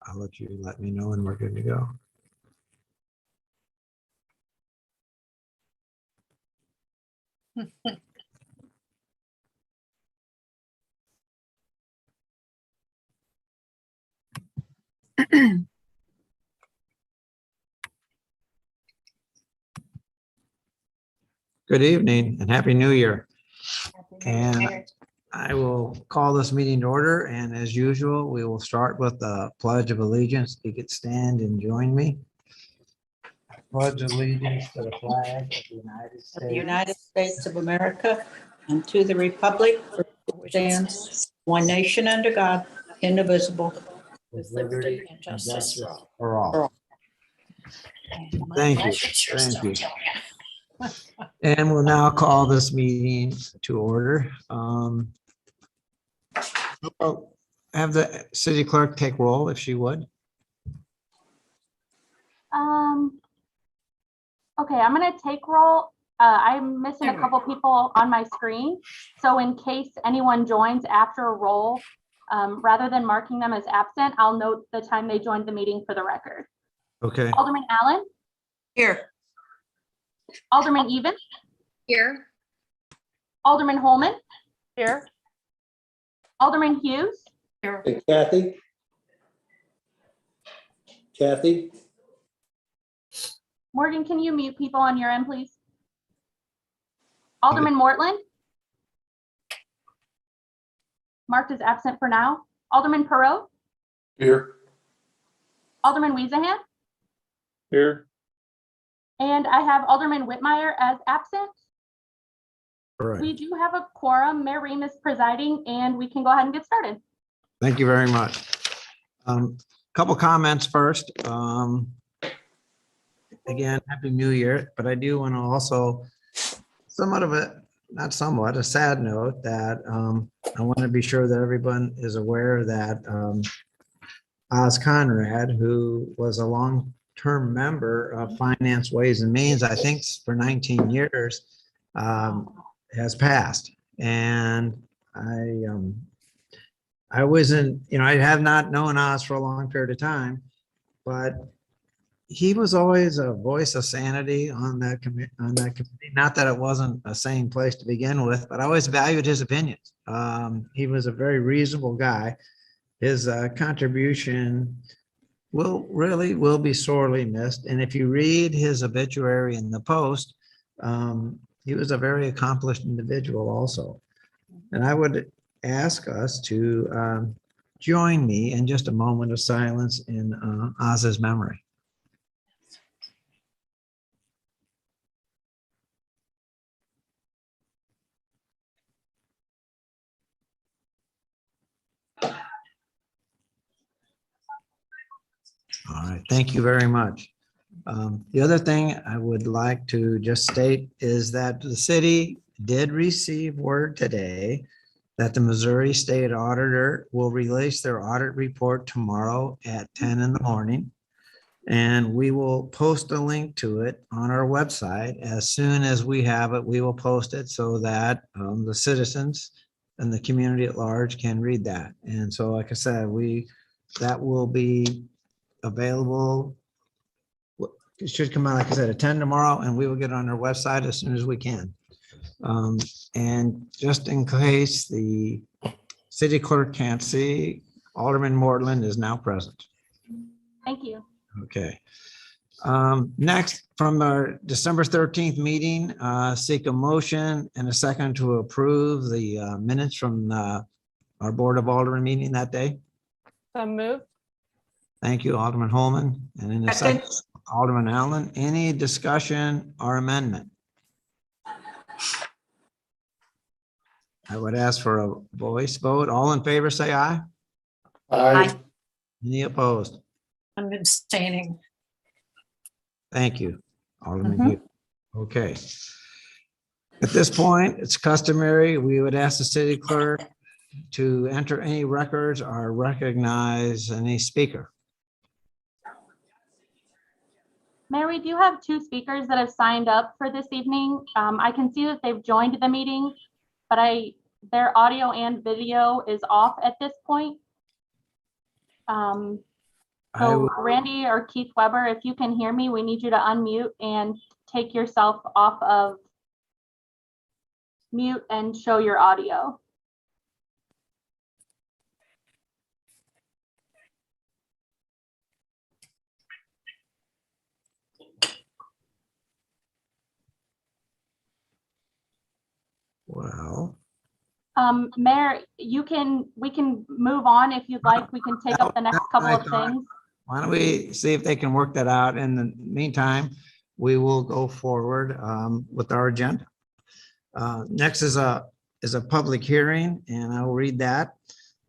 I'll let me know when we're good to go. Good evening and Happy New Year. And I will call this meeting to order, and as usual, we will start with the Pledge of Allegiance. You could stand and join me. Pledge allegiance to the flag of the United States. Of the United States of America and to the republic for which it stands, one nation under God, indivisible, With liberty and justice for all. Thank you. Thank you. And we'll now call this meeting to order. Have the city clerk take roll if she would. Okay, I'm gonna take roll. I'm missing a couple people on my screen. So in case anyone joins after a roll, rather than marking them as absent, I'll note the time they joined the meeting for the record. Okay. Alderman Allen? Here. Alderman Even? Here. Alderman Holman? Here. Alderman Hughes? Here. Hey, Kathy? Kathy? Morgan, can you mute people on your end, please? Alderman Mortland? Marked as absent for now. Alderman Perot? Here. Alderman Wiesahan? Here. And I have Alderman Whitmire as absent. All right. We do have a quorum. Mayor Ream is presiding, and we can go ahead and get started. Thank you very much. Couple comments first. Again, Happy New Year, but I do want to also a sad note that I want to be sure that everyone is aware that Oz Conrad, who was a long-term member of Finance, Ways and Means, I think for 19 years, has passed. And I wasn't, I have not known Oz for a long period of time, but he was always a voice of sanity on that committee. Not that it wasn't a sane place to begin with, but I always valued his opinions. He was a very reasonable guy. His contribution will be sorely missed. And if you read his obituary in the Post, he was a very accomplished individual also. And I would ask us to join me in just a moment of silence in Oz's memory. All right, thank you very much. The other thing I would like to just state is that the city did receive word today that the Missouri State Auditor will release their audit report tomorrow at 10 in the morning. And we will post a link to it on our website. As soon as we have it, we will post it so that the citizens and the community at large can read that. And so, like I said, that will be available. It should come out, like I said, at 10 tomorrow, and we will get it on our website as soon as we can. And just in case the city clerk can't see, Alderman Mortland is now present. Thank you. Okay. Next, from our December 13th meeting, seek a motion and a second to approve the minutes from our Board of Aldermen meeting that day. So moved. Thank you, Alderman Holman. And in a second, Alderman Allen. Any discussion or amendment? I would ask for a voice vote. All in favor, say aye. Aye. Any opposed? I'm abstaining. Thank you, Alderman Hughes. Okay. At this point, it's customary, we would ask the city clerk to enter any records or recognize any speaker. Mayor, we do have two speakers that have signed up for this evening. I can see that they've joined the meeting, but their audio and video is off at this point. I So will- Randy or Keith Weber, if you can hear me, we need you to unmute and take yourself off of mute and show your audio. Well, Mayor, we can move on if you'd like. We can take up the next couple of things. why don't we see if they can work that out? In the meantime, we will go forward with our agenda. Next is a public hearing, and I will read that.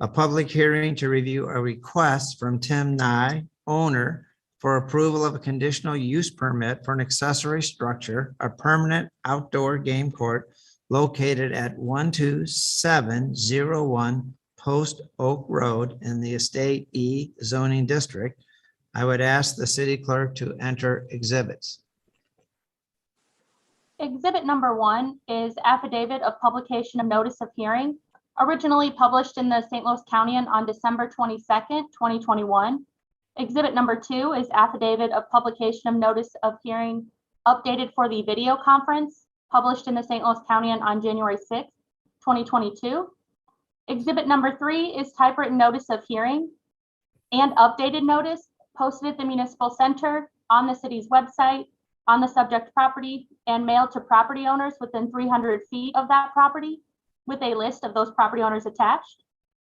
A public hearing to review a request from Tim Nye, owner, for approval of a conditional use permit for an accessory structure, a permanent outdoor game court located at 12701 Post Oak Road in the Estate E zoning district. I would ask the city clerk to enter exhibits. Exhibit number 1 is affidavit of publication of notice of hearing, originally published in the St. Louis County on December 22nd, 2021. Exhibit number 2 is affidavit of publication of notice of hearing updated for the video conference, published in the St. Louis County on January 6th, 2022. Exhibit number 3 is typewritten notice of hearing and updated notice posted at the municipal center, on the city's website, on the subject property, and mailed to property owners within 300 feet of that property, with a list of those property owners attached.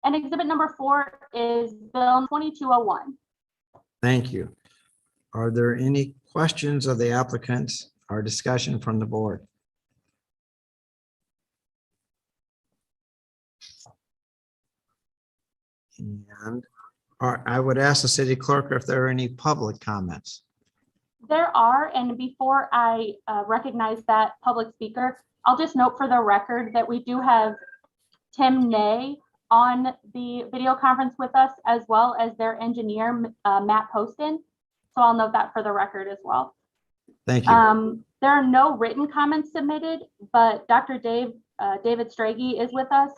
And exhibit number 4 is Bill 2201. Thank you. Are there any questions of the applicants or discussion from the board? And I would ask the city clerk if there are any public comments. There are, and before I recognize that public speaker, I'll just note for the record that we do have Tim Nay on the video conference with us, as well as their engineer, Matt Poston. So I'll note that for the record as well. Thank you. There are no written comments submitted, but Dr. David Strage is with us.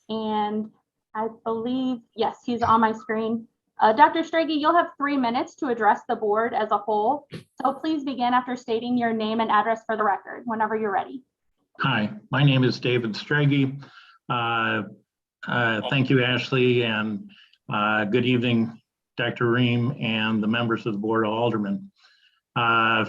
And I believe, yes, he's on my screen. Dr. Strage, you'll have 3 minutes to address the board as a whole. So please begin after stating your name and address for the record, whenever you're ready. Hi, my name is David Strage. Thank you, Ashley, and good evening, Dr. Ream and the members of the Board of Aldermen.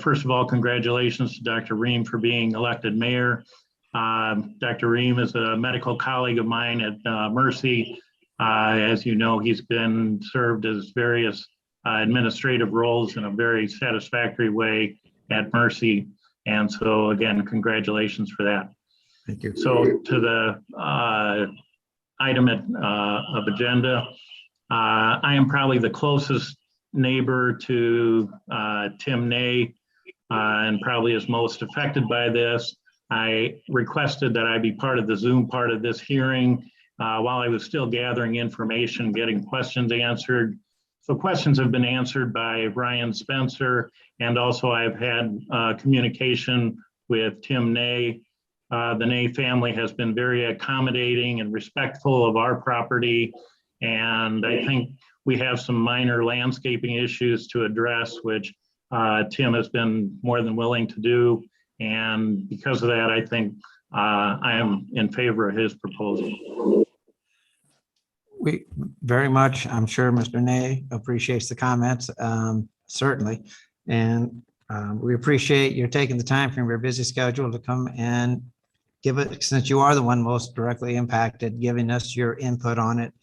First of all, congratulations to Dr. Ream for being elected mayor. Dr. Ream is a medical colleague of mine at Mercy. As you know, he's been served as various administrative roles in a very satisfactory way at Mercy. And so again, congratulations for that. Thank you. So to the item of agenda, I am probably the closest neighbor to Tim Nay and probably is most affected by this. I requested that I be part of the Zoom part of this hearing while I was still gathering information, getting questions answered. So questions have been answered by Ryan Spencer, and also I've had communication with Tim Nay. The Nay family has been very accommodating and respectful of our property. And I think we have some minor landscaping issues to address, which Tim has been more than willing to do. And because of that, I think I am in favor of his proposal. We very much, I'm sure Mr. Nay appreciates the comments, certainly. And we appreciate your taking the time from your busy schedule to come and give it, since you are the one most directly impacted, giving us your input on it.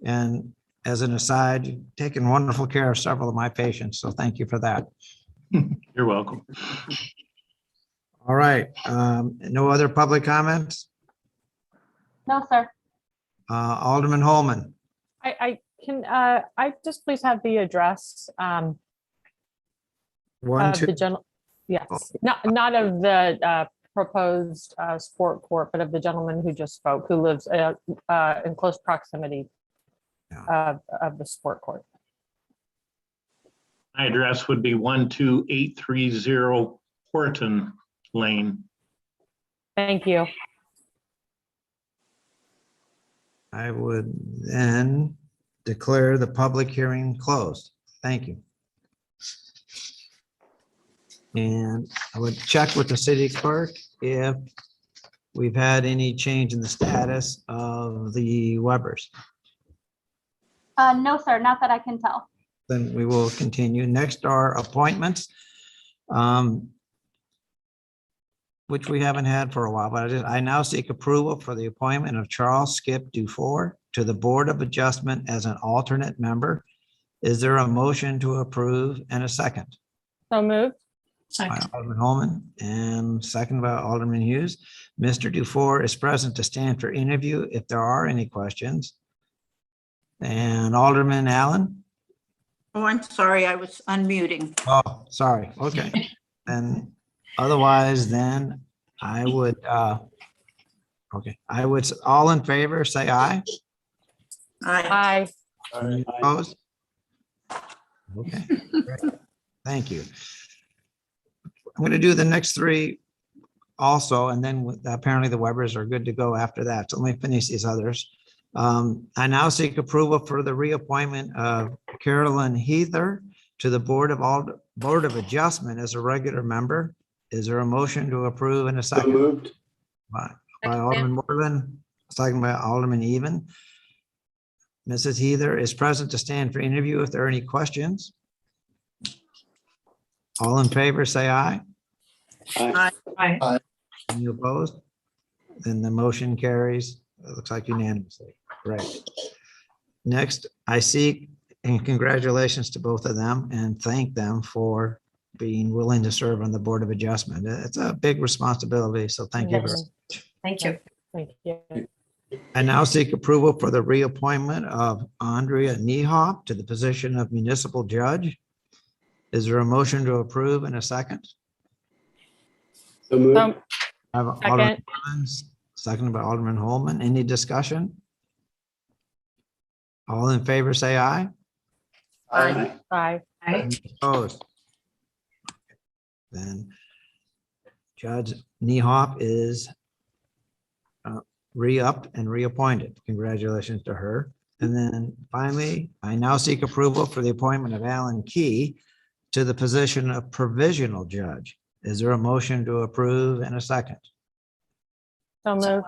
And as an aside, you've taken wonderful care of several of my patients, so thank you for that. You're welcome. All right, no other public comments? No, sir. Alderman Holman. I just please have the address One, of two, the general, yes, not of the proposed sport court, but of the gentleman who just spoke, who lives in close proximity of the sport court. My address would be 12830 Horton Lane. Thank you. I would then declare the public hearing closed. Thank you. And I would check with the city clerk if we've had any change in the status of the Webbers. No, sir, not that I can tell. Then we will continue. Next are appointments, which we haven't had for a while, but I now seek approval for the appointment of Charles Skip Dufour to the Board of Adjustment as an alternate member. Is there a motion to approve and a second? So moved. By Second. Alderman Holman and second by Alderman Hughes. Mr. Dufour is present to stand for interview if there are any questions. And Alderman Allen? Oh, I'm sorry, I was unmuting. Oh, sorry. Okay. And otherwise, then I would, okay, I would, all in favor, say aye. Aye. Aye. Opposed? Okay, great. Thank you. I'm going to do the next three also, and then apparently the Webbers are good to go after that. So let me finish these others. I now seek approval for the reappointment of Carolyn Heather to the Board of Adjustment as a regular member. Is there a motion to approve in a So second? moved. By Alderman Moreland, second by Alderman Even. Mrs. Heather is present to stand for interview if there are any questions. All in favor, say aye. Aye. Any opposed? Then the motion carries. It looks like unanimously. Great. Next, I seek, and congratulations to both of them and thank them for being willing to serve on the Board of Adjustment. It's a big responsibility, so thank you. Yes. Thank you. Thank you. I now seek approval for the reappointment of Andrea Niehop to the position of municipal judge. Is there a motion to approve in a second? So moved. So, I have Alderman second. Clemens, seconded by Alderman Holman. Any discussion? All in favor, say aye. Aye. Aye. Aye. Opposed? Then Judge Niehop is re-upped and reappointed. Congratulations to her. And then finally, I now seek approval for the appointment of Alan Key to the position of provisional judge. Is there a motion to approve in a second? So moved.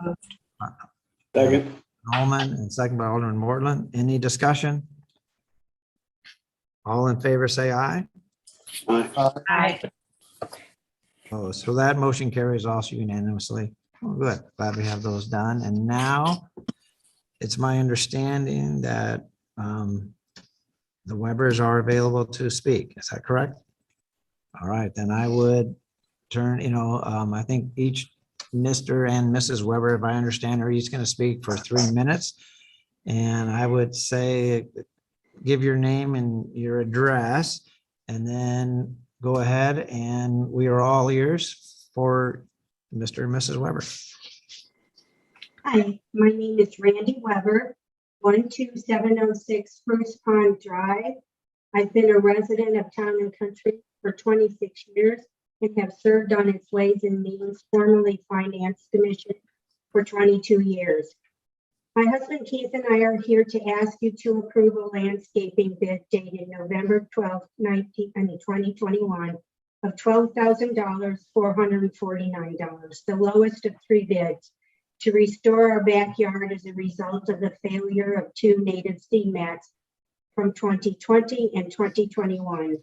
Second. Holman and second by Alderman Mortland. Any discussion? All in favor, say aye. Aye. Oh, so that motion carries also unanimously. Oh, good. Glad we have those done. And now it's my understanding that the Webbers are available to speak. Is that correct? All right, then I would turn, I think each Mr. and Mrs. Weber, if I understand, are each going to speak for 3 minutes. And I would say, give your name and your address, and then go ahead, and we are all ears for Mr. and Mrs. Weber. Hi, my name is Randy Weber, 12706 Spruce Pond Drive. I've been a resident of Town and Country for 26 years and have served on its Ways and Means, formerly Finance Commission, for 22 years. My husband Keith and I are here to ask you to approve a landscaping bid dated November 12, 2021 of $12,000, $449, the lowest of 3 bids, to restore our backyard as a result of the failure of 2 native seed mats from 2020 and 2021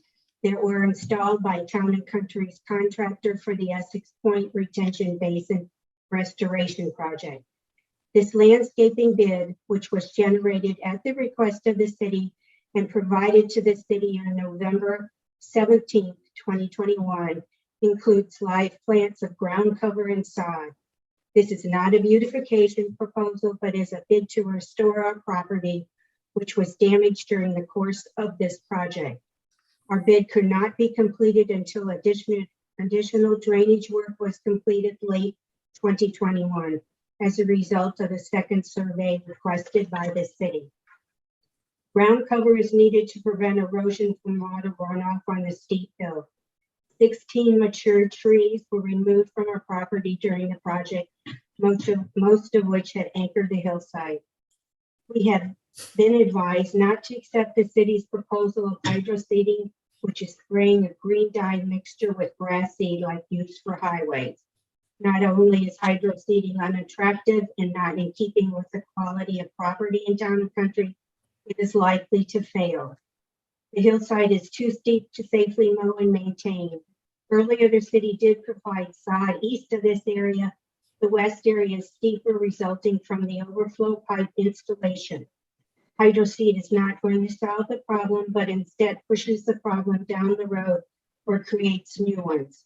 that were installed by Town and Country's contractor for the Essex Point Retention Basin Restoration Project. This landscaping bid, which was generated at the request of the city and provided to the city on November 17, 2021, includes live plants of ground cover and sod. This is not a beautification proposal, but is a bid to restore our property, which was damaged during the course of this project. Our bid could not be completed until additional drainage work was completed late 2021 as a result of a second survey requested by the city. Ground cover is needed to prevent erosion from water runoff on the steep hill. 16 mature trees were removed from our property during the project, most of which had anchored the hillside. We have been advised not to accept the city's proposal of hydro seeding, which is spraying a green dye mixture with grass seed like used for highways. Not only is hydro seeding unattractive and not in keeping with the quality of property in town and country, it is likely to fail. The hillside is too steep to safely mow and maintain. Earlier, the city did provide sod east of this area. The west area is steeper, resulting from the overflow pipe installation. Hydro seed is not going to solve the problem, but instead pushes the problem down the road or creates new ones.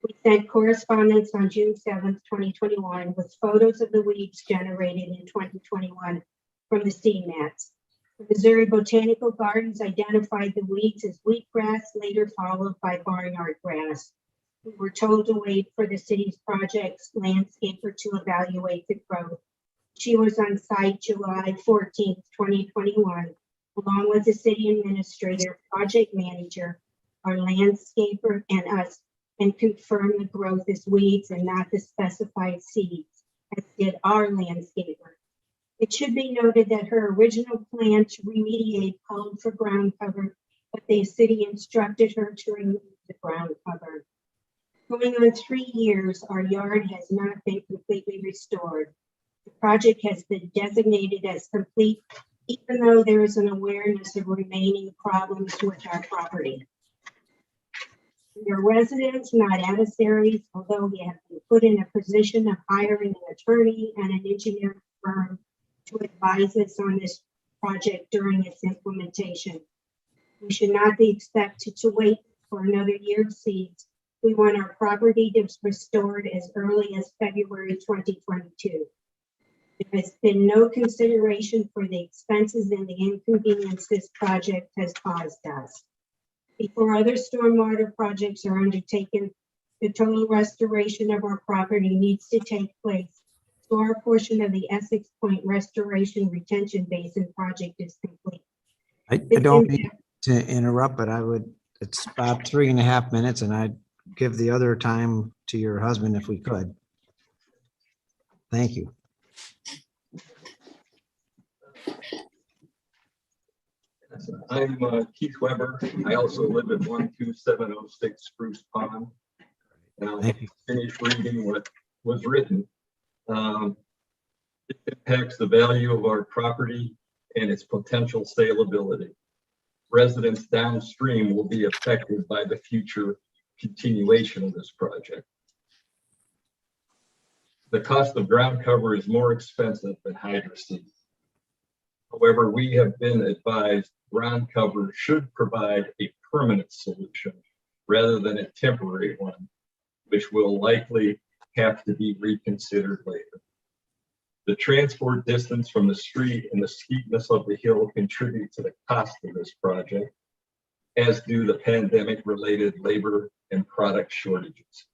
We sent correspondence on June 7th, 2021, with photos of the weeds generated in 2021 from the seed mats. The Missouri Botanical Gardens identified the weeds as wheatgrass, later followed by barnyard grass. We were told to wait for the city's project's landscaper to evaluate the growth. She was on site July 14th, 2021, along with the city administrator, project manager, our landscaper, and us, and confirmed the growth is weeds and not the specified seeds, as did our landscaper. It should be noted that her original plan to remediate called for ground cover, but the city instructed her to remove the ground cover. Going on 3 years, our yard has not been completely restored. The project has been designated as complete, even though there is an awareness of remaining problems with our property. We are residents, not adversaries, although we have been put in a position of hiring an attorney and an engineering firm to advise us on this project during its implementation. We should not be expected to wait for another year of seeds. We want our property to be restored as early as February 2022. There has been no consideration for the expenses and the inconvenience this project has caused us. Before other stormwater projects are undertaken, the total restoration of our property needs to take place. So our portion of the Essex Point Restoration Retention Basin project is complete. I don't mean to interrupt, but it's about 3.5 minutes, and I'd give the other time to your husband if we could. Thank you. I'm Keith Weber. I also live at 12706 Spruce Pond. And I'll finish reading what was written. It impacts the value of our property and its potential saleability. Residents downstream will be affected by the future continuation of this project. The cost of ground cover is more expensive than hydro seed. However, we have been advised ground cover should provide a permanent solution rather than a temporary one, which will likely have to be reconsidered later. The transport distance from the street and the steepness of the hill contribute to the cost of this project, as do the pandemic-related labor and product shortages.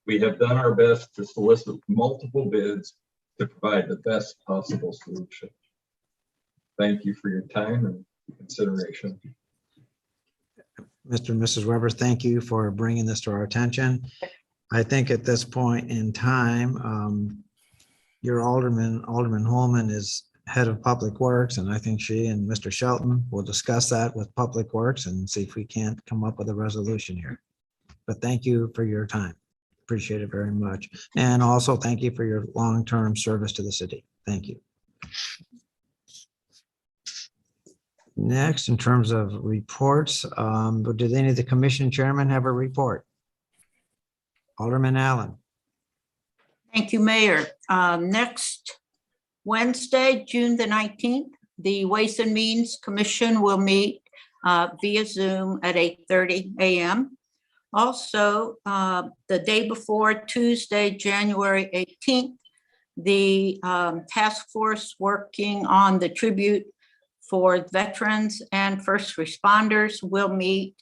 We have done our best to solicit multiple bids to provide the best possible solution. Thank you for your time and consideration. Mr. and Mrs. Weber, thank you for bringing this to our attention. I think at this point in time, your Alderman Holman is head of Public Works, and I think she and Mr. Shelton will discuss that with Public Works and see if we can't come up with a resolution here. But thank you for your time. Appreciate it very much. And also thank you for your long-term service to the city. Thank you. Next, in terms of reports, did any of the commission chairmen have a report? Alderman Allen. Thank you, Mayor. Next Wednesday, June the 19th, the Ways and Means Commission will meet via Zoom at 8:30 a.m. Also, the day before, Tuesday, January 18th, the task force working on the tribute for veterans and first responders will meet,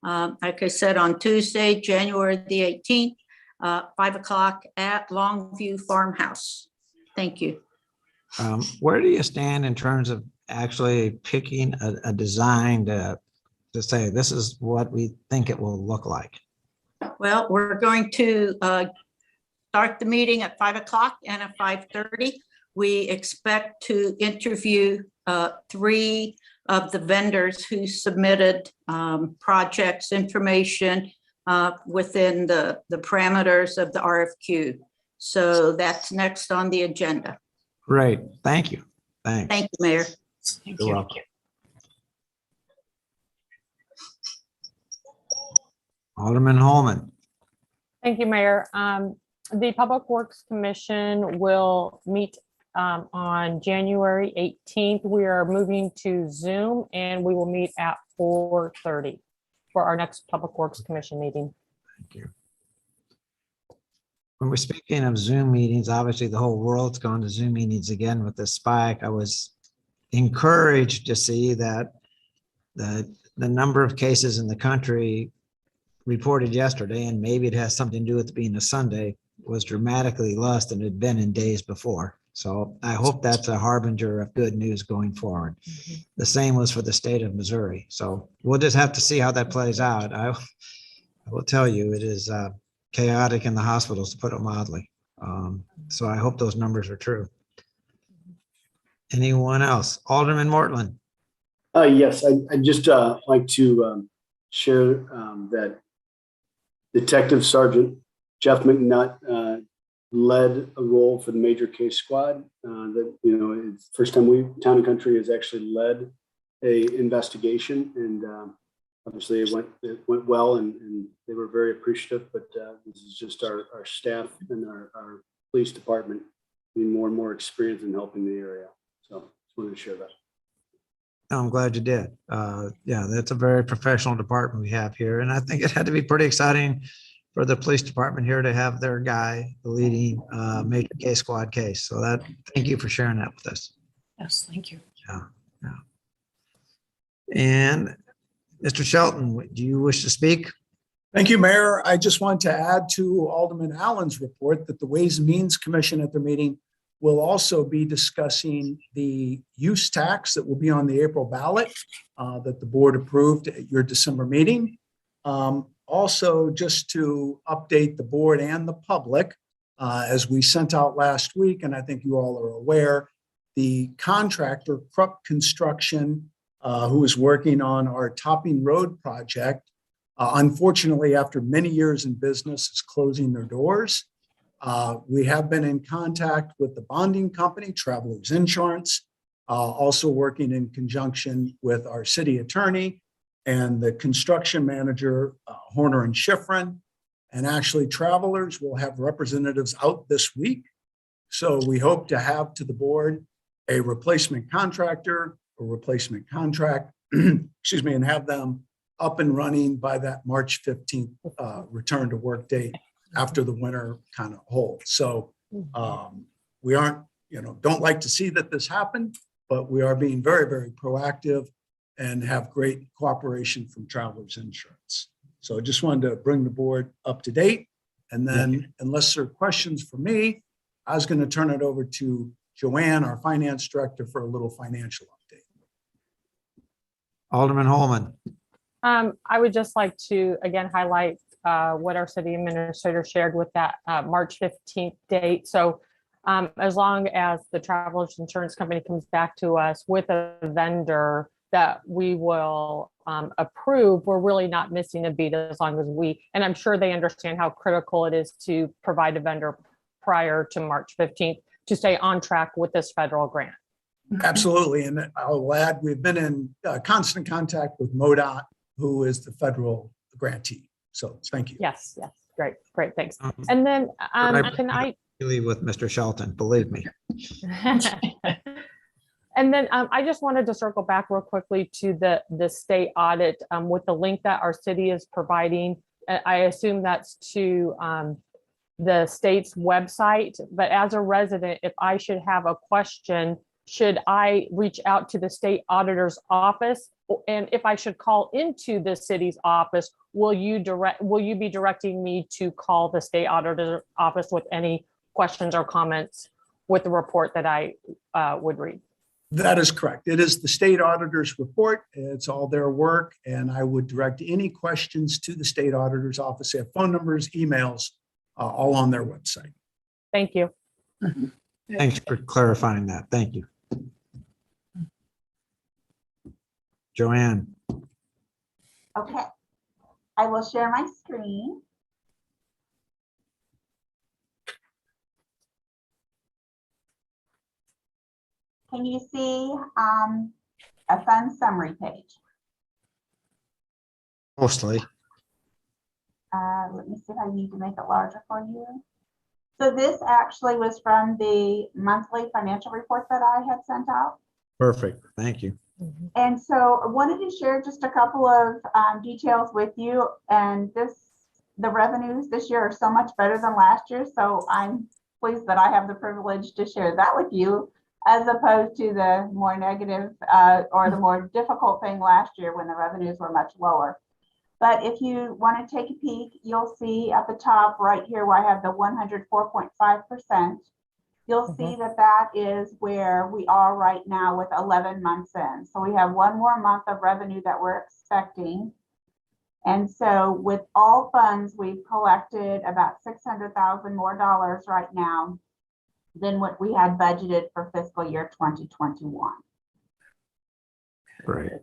like I said, on Tuesday, January the 18th, 5 o'clock at Longview Farmhouse. Thank you. Where do you stand in terms of actually picking a design to say this is what we think it will look like? Well, we're going to start the meeting at 5 o'clock and at 5:30. we expect to interview 3 of the vendors who submitted projects information within the parameters of the RFQ. So that's next on the agenda. Great. Thank you. Thanks. Thank you, Mayor. You're welcome. Alderman Holman. Thank you, Mayor. The Public Works Commission will meet on January 18th. We are moving to Zoom and we will meet at 4:30 for our next Public Works Commission meeting. Thank you. When we're speaking of Zoom meetings, obviously the whole world's gone to Zoom meetings again with the spike. I was encouraged to see that the number of cases in the country reported yesterday, and maybe it has something to do with it being a Sunday, was dramatically less than it had been in days before. So I hope that's a harbinger of good news going forward. The same was for the state of Missouri. So we'll just have to see how that plays out. I will tell you, it is chaotic in the hospitals, to put it mildly. So I hope those numbers are true. Anyone else? Alderman Mortland. Yes, I'd just like to share that Detective Sergeant Jeff McNutt led a role for the major case squad. That, you know, it's the first time Town and Country has actually led a investigation, and obviously it went well, and they were very appreciative. But this is just our staff and our police department getting more and more experience in helping the area. So just wanted to share that. I'm glad you did. Yeah, that's a very professional department we have here. And I think it had to be pretty exciting for the police department here to have their guy leading major case squad case. So thank you for sharing that with us. Yes, thank you. Yeah. And Mr. Shelton, do you wish to speak? Thank you, Mayor. I just want to add to Alderman Allen's report that the Ways and Means Commission at their meeting will also be discussing the use tax that will be on the April ballot that the board approved at your December meeting. Also, just to update the board and the public, as we sent out last week, and I think you all are aware, the contractor, Krupp Construction, who is working on our Topping Road project, unfortunately, after many years in business, is closing their doors. We have been in contact with the bonding company, Travelers Insurance, also working in conjunction with our city attorney and the construction manager, Horner and Schifrin. And actually, Travelers will have representatives out this week. So we hope to have to the board a replacement contractor, a replacement contract, excuse me, and have them up and running by that March 15th return to work date after the winter kind of hold. So we aren't, don't like to see that this happen, but we are being very, very proactive and have great cooperation from Travelers Insurance. So I just wanted to bring the board up to date. And then unless there are questions for me, I was going to turn it over to Joanne, our finance director, for a little financial update. Alderman Holman. I would just like to again highlight what our city administrator shared with that March 15th date. So as long as the Travelers Insurance Company comes back to us with a vendor that we will approve, we're really not missing a beat as long as and I'm sure they understand how critical it is to provide a vendor prior to March 15th to stay on track with this federal grant. Absolutely. And I'll add, we've been in constant contact with MoDOT, who is the federal grantee. So thank you. Yes. Great, thanks. And then can I with Mr. Shelton, believe me. And then I just wanted to circle back real quickly to the state audit with the link that our city is providing. I assume that's to the state's website, but as a resident, if I should have a question, should I reach out to the state auditor's office? And if I should call into the city's office, will you be directing me to call the state auditor's office with any questions or comments with the report that I would read? That is correct. It is the state auditor's report. It's all their work. And I would direct any questions to the state auditor's office. They have phone numbers, emails, all on their website. Thank you. Thanks for clarifying that. Thank you. Joanne, Okay, I will share my screen. Can you see a fund summary page? mostly. Let me see if I need to make it larger for you. So this actually was from the monthly financial report that I had sent out. Perfect. Thank you. And so I wanted to share just a couple of details with you. And the revenues this year are so much better than last year. So I'm pleased that I have the privilege to share that with you, as opposed to the more negative or the more difficult thing last year when the revenues were much lower. But if you want to take a peek, you'll see at the top right here where I have the 104.5%. You'll see that that is where we are right now with 11 months in. So we have one more month of revenue that we're expecting. And so with all funds, we've collected about $600,000 more right now than what we had budgeted for fiscal year 2021. Great.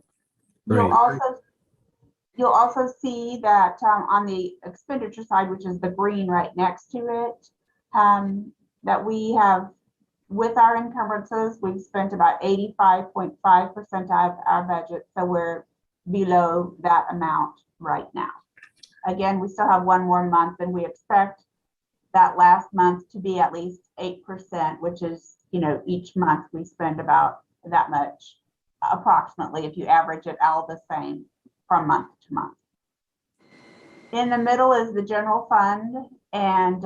You'll also see that on the expenditure side, which is the green right next to it, that we have, with our encumbrances, we've spent about 85.5% of our budget. So we're below that amount right now. Again, we still have one more month and we expect that last month to be at least 8%, which is, each month we spend about that much, approximately, if you average it all the same from month to month. In the middle is the general fund, and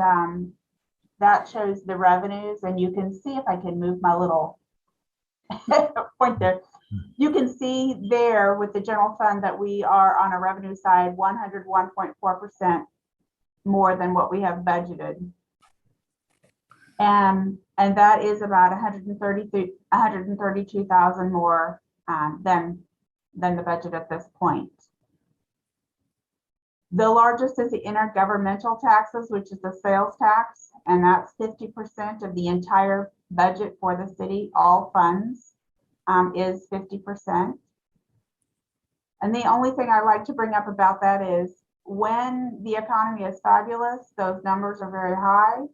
that shows the revenues, and you can see, if I can move my little point there, you can see there with the general fund that we are on a revenue side 101.4% more than what we have budgeted. And that is about 132,000 more than the budget at this point. The largest is the intergovernmental taxes, which is the sales tax, and that's 50% of the entire budget for the city. All funds is 50%. And the only thing I like to bring up about that is when the economy is fabulous, those numbers are very high,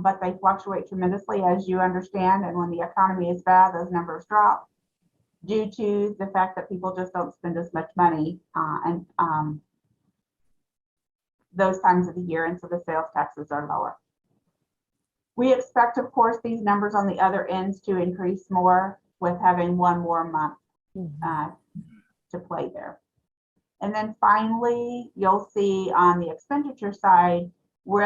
but they fluctuate tremendously, as you understand. And when the economy is bad, those numbers drop due to the fact that people just don't spend as much money and those times of the year, and so the sales taxes are lower. We expect, of course, these numbers on the other ends to increase more with having one more month to play there. And then finally, you'll see on the expenditure side, we're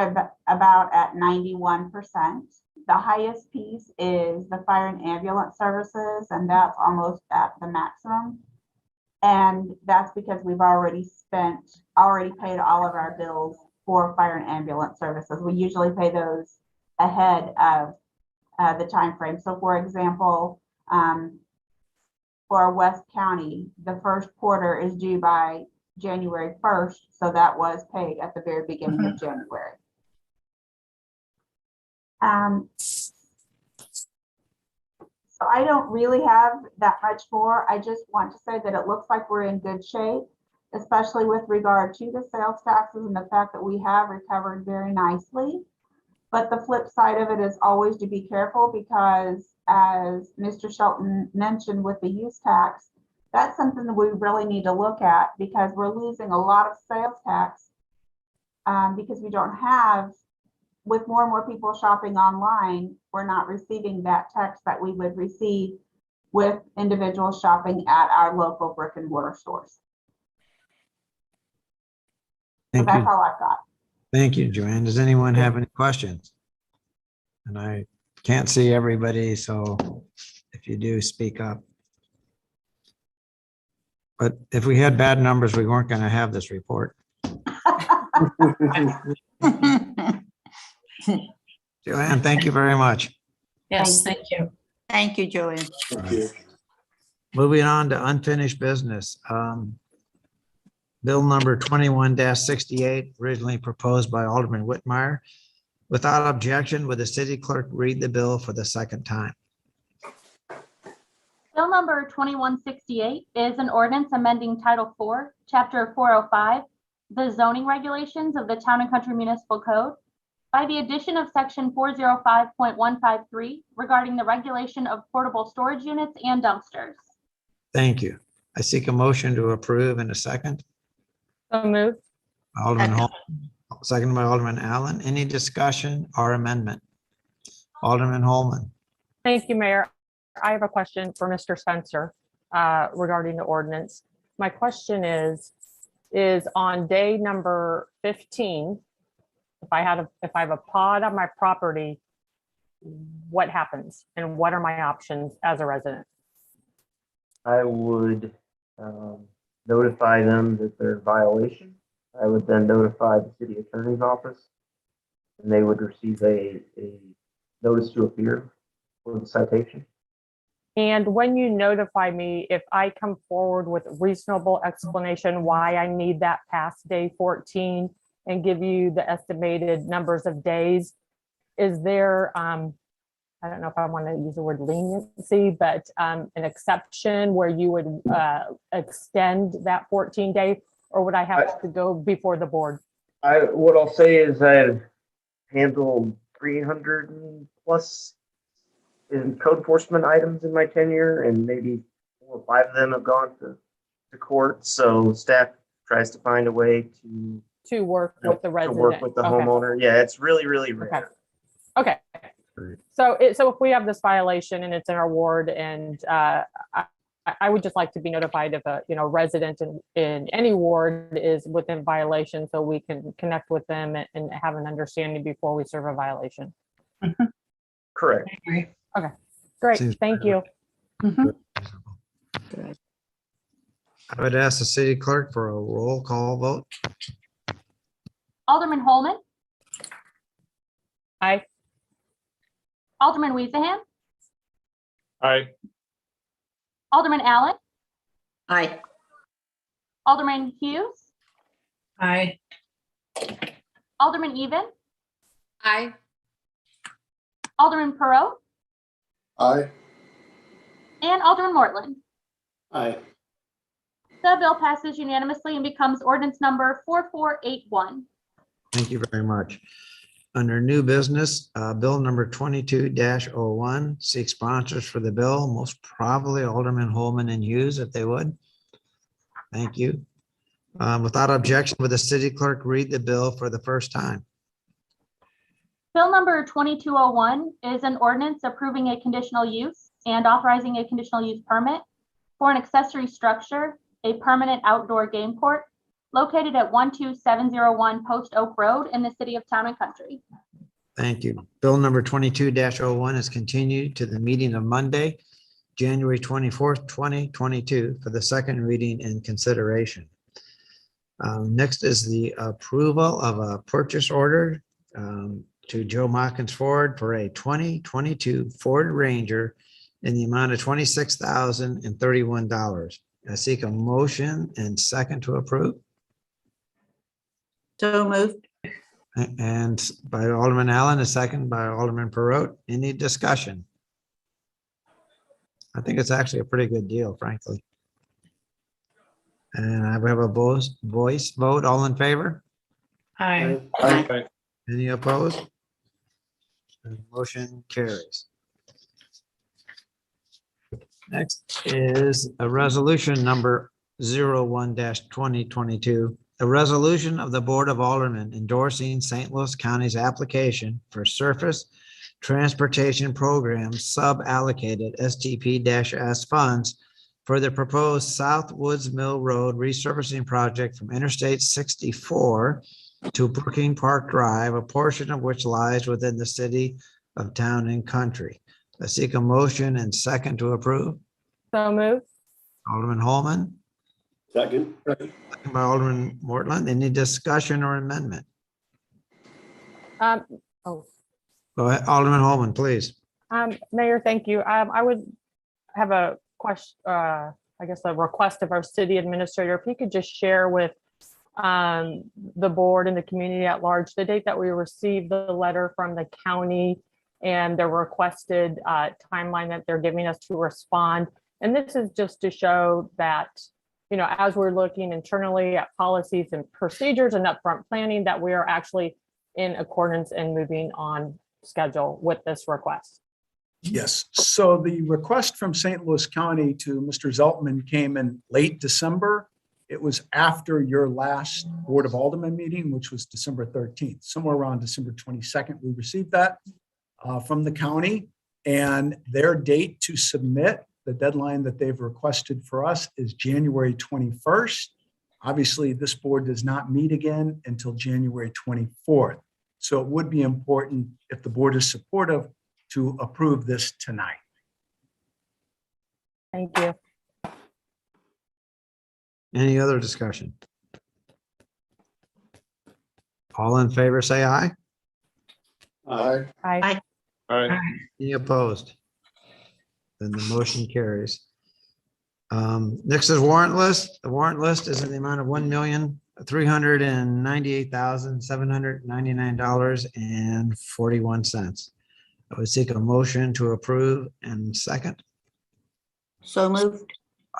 about at 91%. The highest piece is the fire and ambulance services, and that's almost at the maximum. And that's because we've already paid all of our bills for fire and ambulance services. We usually pay those ahead of the time frame. So for example, for West County, the first quarter is due by January 1st. So that was paid at the very beginning of January. So I don't really have that much more. I just want to say that it looks like we're in good shape, especially with regard to the sales taxes and the fact that we have recovered very nicely. But the flip side of it is always to be careful, because as Mr. Shelton mentioned with the use tax, that's something that we really need to look at, because we're losing a lot of sales tax because we don't have, with more and more people shopping online, we're not receiving that tax that we would receive with individuals shopping at our local brick and mortar stores. So that's all I've got. Thank you, Joanne. Does anyone have any questions? And I can't see everybody, so if you do, speak up. But if we had bad numbers, we weren't going to have this report. Joanne, thank you very much. Yes, thank you. Thank you, Joanne. Thank you. Moving on to unfinished business. Bill number 21-68, originally proposed by Alderman Whitmire. Without objection, would the city clerk read the bill for the second time? Bill number 2168 is an ordinance amending Title IV, Chapter 405, the zoning regulations of the Town and Country Municipal Code by the addition of Section 405.153 regarding the regulation of portable storage units and dumpsters. Thank you. I seek a motion to approve in a second. So moved. Alderman Holman, second by Alderman Allen. Any discussion or amendment? Alderman Holman. Thank you, Mayor. I have a question for Mr. Spencer regarding the ordinance. My question is on day number 15, if I have a pod on my property, what happens and what are my options as a resident? I would notify them that they're in violation. I would then notify the city attorney's office, and they would receive a notice to appear for the citation. And when you notify me, if I come forward with reasonable explanation why I need that past day 14 and give you the estimated numbers of days, is there, I don't know if I want to use the word leniency, but an exception where you would extend that 14-day, or would I have to go before the board? What I'll say is I've handled 300 plus in code enforcement items in my tenure, and maybe 4 or 5 of them have gone to court. So staff tries to find a way to work with the to resident. work with the Okay. homeowner. Yeah, it's really, really rare. Okay. So if we have this violation and it's in our ward, and I would just like to be notified if a resident in any ward is within violation, so we can connect with them and have an understanding before we serve a violation. Correct. Great, Seems thank you. Good. I would ask the city clerk for a roll call vote. Alderman Holman, Aye. Alderman Weezahan, Aye. Alderman Allen, Aye. Alderman Hughes, Aye. Alderman Even, Aye. Alderman Perot, Aye. and Alderman Mortland. Aye. The bill passes unanimously and becomes ordinance number 4481. Thank you very much. Under new business, bill number 22-01, seek sponsors for the bill, most probably Alderman Holman and Hughes, if they would. Thank you. Without objection, would the city clerk read the bill for the first time? Bill number 2201 is an ordinance approving a conditional use and authorizing a conditional use permit for an accessory structure, a permanent outdoor game court located at 12701 Post Oak Road in the city of Town and Country. Thank you. Bill number 22-01 is continued to the meeting of Monday, January 24th, 2022 for the second reading and consideration. Next is the approval of a purchase order to Joe Mockins Ford for a 2022 Ford Ranger in the amount of $26,031. I seek a motion and second to approve. So moved. And by Alderman Allen, a second by Alderman Perot. Any discussion? I think it's actually a pretty good deal, frankly. And I have a voice vote. All in favor? Aye. Aye. Any opposed? And motion carries. Next is a resolution number 01-2022. A resolution of the Board of Aldermen endorsing St. Louis County's application for surface transportation program sub-allocated STP-S funds for the proposed South Woods Mill Road resurfacing project from Interstate 64 to Brooking Park Drive, a portion of which lies within the city of Town and Country. I seek a motion and second to approve. So moved. Alderman Holman, Second. second by Alderman Mortland. Any discussion or amendment? Oh, Go ahead, Alderman Holman, please. Mayor, thank you. I would have a question, I guess a request of our city administrator, if he could just share with the board and the community at large, the date that we received the letter from the county and the requested timeline that they're giving us to respond. And this is just to show that, you know, as we're looking internally at policies and procedures and upfront planning, that we are actually in accordance and moving on schedule with this request. Yes, so the request from St. Louis County to Mr. Zeltman came in late December. It was after your last Board of Aldermen meeting, which was December 13th. Somewhere around December 22nd, we received that from the county, and their date to submit, the deadline that they've requested for us, is January 21st. Obviously, this board does not meet again until January 24th. So it would be important, if the board is supportive, to approve this tonight. Thank you. Any other discussion? All in favor, say aye. Aye. Aye. Any opposed? Then the motion carries. Next is warrant list. The warrant list is in the amount of $1,398,799.41. I would seek a motion to approve and second. So moved.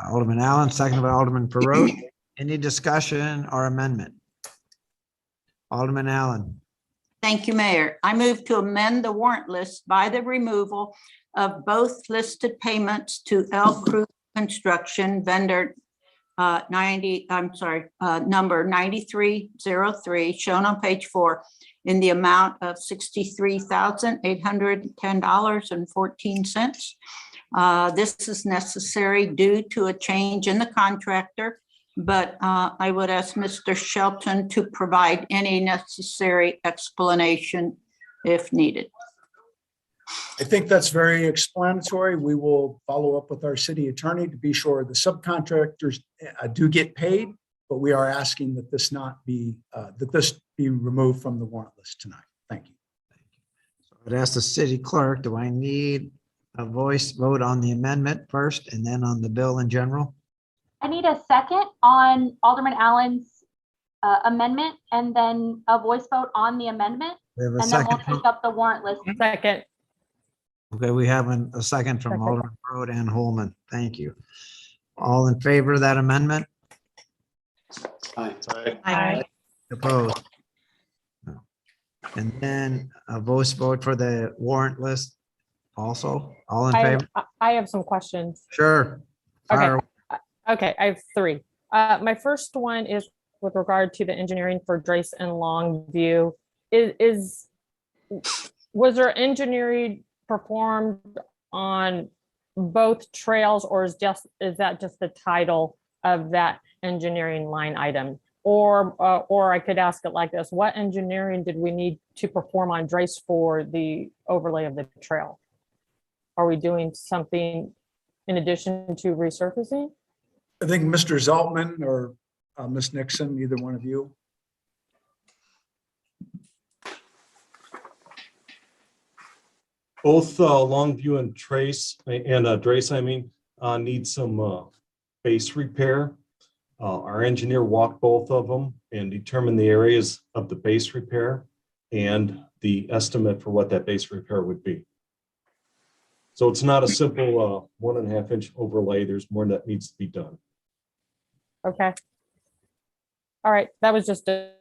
Alderman Allen, second by Alderman Perot. Any discussion or amendment? Alderman Allen. Thank you, Mayor. I move to amend the warrant list by the removal of both listed payments to L Cruz Construction vendor number 9303, shown on page 4, in the amount of $63,810.14. This is necessary due to a change in the contractor, but I would ask Mr. Shelton to provide any necessary explanation if needed. I think that's very explanatory. We will follow up with our city attorney to be sure the subcontractors do get paid, but we are asking that this not be, that this be removed from the warrant list tonight. Thank you. So I'd ask the city clerk, do I need a voice vote on the amendment first and then on the bill in general? I need a second on Alderman Allen's amendment, and then a voice vote on the amendment, We have a and then we'll second. take up the warrant list. Second. Okay, we have a second from Second. Alderman Perot and Holman. Thank you. All in favor of that amendment? Aye. Aye. Opposed? No. And then a voice vote for the warrant list also. All in favor? I have some questions. Sure. Okay. Fire. Okay, I have 3. My first one is with regard to the engineering for Drace and Longview. Was there engineering performed on both trails, or is that just the title of that engineering line item? Or I could ask it like this: what engineering did we need to perform on Drace for the overlay of the trail? Are we doing something in addition to resurfacing? I think Mr. Zeltman or Ms. Nixon, either one of you. Both Longview and Drace, need some base repair. Our engineer walked both of them and determined the areas of the base repair and the estimate for what that base repair would be. So it's not a simple 1.5 inch overlay. There's more that needs to be done. Okay. All right, that was just a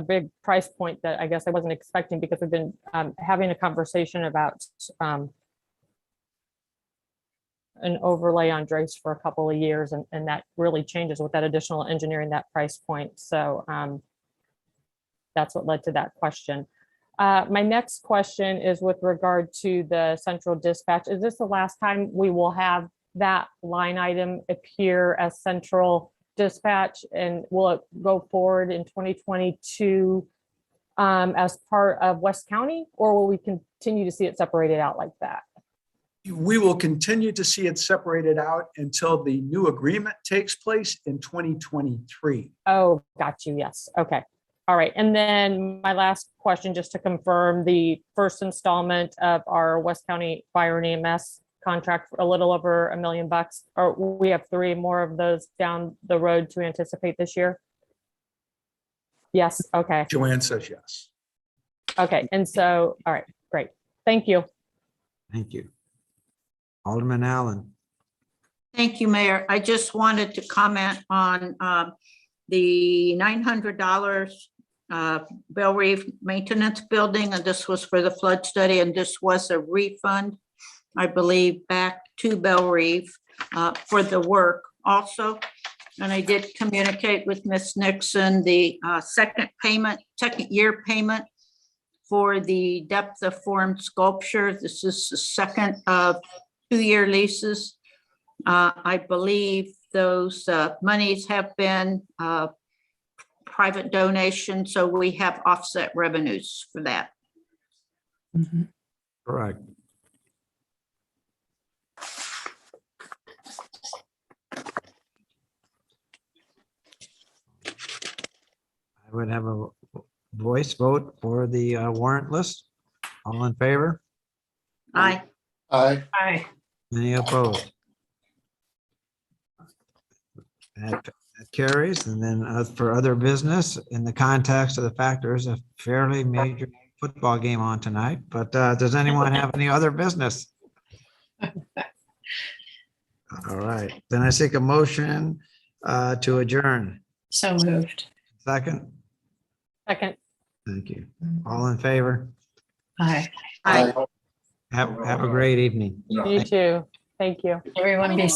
big price point that I guess I wasn't expecting, because we've been having a conversation about an overlay on Drace for a couple of years, and that really changes with that additional engineering, that price point. So that's what led to that question. My next question is with regard to the central dispatch. Is this the last time we will have that line item appear as central dispatch, and will it go forward in 2022 as part of West County, or will we continue to see it separated out like that? We will continue to see it separated out until the new agreement takes place in 2023. Oh, got you. Yes. Okay. All right. And then my last question, just to confirm, the first installment of our West County Fire and EMS contract for a little over $1 million, or we have 3 more of those down the road to anticipate this year? Yes, okay, Joanne says yes. okay. And so, all right, great. Thank you. Thank you. Alderman Allen. Thank you, Mayor. I just wanted to comment on the $900 Bell Reef Maintenance Building, and this was for the flood study, and this was a refund, I believe, back to Bell Reef for the work also. And I did communicate with Ms. Nixon, the second year payment for the depth of form sculpture. This is the second of 2-year leases. I believe those monies have been private donations, so we have offset revenues for that. Correct. I would have a voice vote for the warrant list. All in favor? Aye. Aye. Any opposed? That carries. And then for other business, in the context of the fact there is a fairly major football game on tonight, but does anyone have any other business? All right, then I seek a motion to adjourn. So moved. Second, Second. thank you. All in favor? Aye. Aye. Have a great evening. You too. Thank you. Everyone be safe.